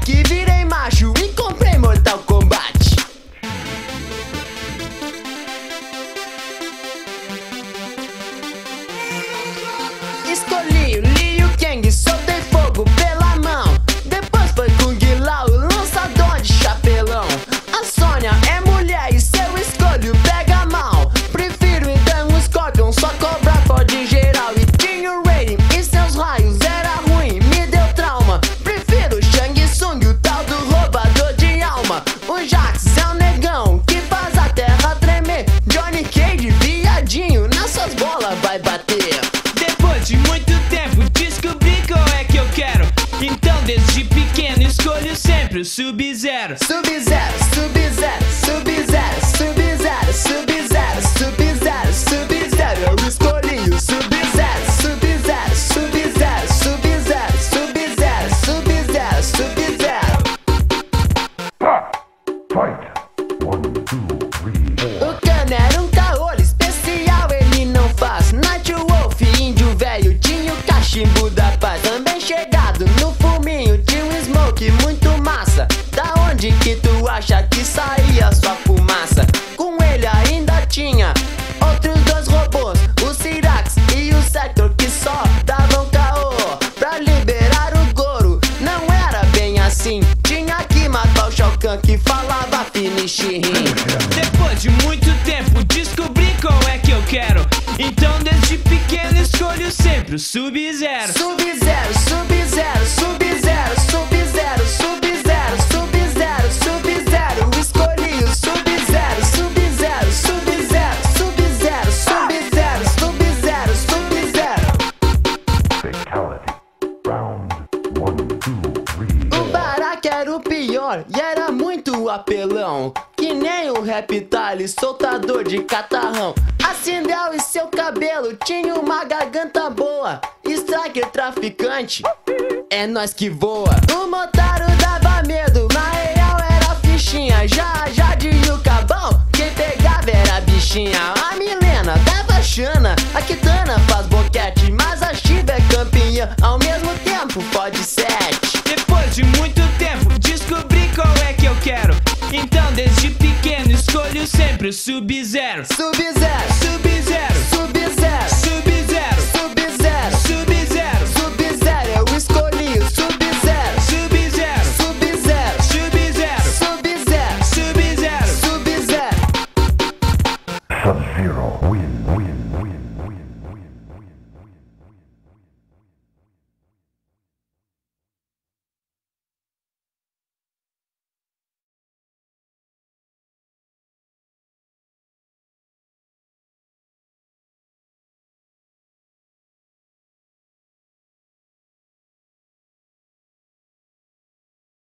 moleque, virei macho e comprei Mortal Kombat. Escolhi o Liu Kang, soltei fogo pela mão. Depois foi Kung Lao, lançador de chapelão. A Sônia é mulher e se eu escolho pega mal. Prefiro então o Scorpion, só cobra pode geral. E tinha o Raiden e seus raios era ruim, me deu trauma. Prefiro o Shang Tsung, o tal do roubador de alma. O Jax é um negão que faz a terra tremer. Johnny Cage, viadinho, nas suas bolas vai bater. Depois de muito tempo descobri qual é que eu quero. Então desde pequeno escolho sempre o Sub-Zero. Sub-Zero, Sub-Zero, Sub-Zero, Sub-Zero, Sub-Zero, Sub-Zero, Sub-Zero. Eu escolhi o Sub-Zero, Sub-Zero, Sub-Zero, Sub-Zero, Sub-Zero, Sub-Zero, Sub-Zero. Fight! 1, 2, 3, 4. O Kano era um caolho especial, ele não faz. Night Wolf, índio velho, tinha o cachimbo da paz. Também chegado no fuminho, tinha um smoke muito massa. Da onde que tu acha que saía sua fumaça? Com ele ainda tinha outros dois robôs, o Cyrax e o Sector, que só davam caô pra liberar o Goro. Não era bem assim, tinha que matar o Shao Kahn que falava finish him. Depois de muito tempo descobri qual é que eu quero. Então desde pequeno escolho sempre o Sub-Zero. Sub-Zero, Sub-Zero, Sub-Zero, Sub-Zero, Sub-Zero, Sub-Zero, Sub-Zero. Escolhi o Sub-Zero, Sub-Zero, Sub-Zero, Sub-Zero, Sub-Zero, Sub-Zero, Sub-Zero. Fatality. Round 1, 2, 3. O Baraka era o pior e era muito apelão. Que nem o Reptile, soltador de catarrão. A Sindel e seu cabelo tinha uma garganta boa. Striker traficante, é nós que voa. O Motaro dava medo, na real era fichinha. Já de Yucabão, quem pegava era a bichinha. A Milena dava chana, a Kitana faz boquete. Mas a Shiva é campeã, ao mesmo tempo pode 7. Depois de muito tempo descobri qual é que eu quero. Então desde pequeno escolho sempre o Sub-Zero. Sub-Zero, Sub-Zero, Sub-Zero, Sub-Zero, Sub-Zero, Sub-Zero, Sub-Zero. Eu escolhi o Sub-Zero, Sub-Zero, Sub-Zero, Sub-Zero, Sub-Zero, Sub-Zero. Sub-Zero. Sub-Zero. Win.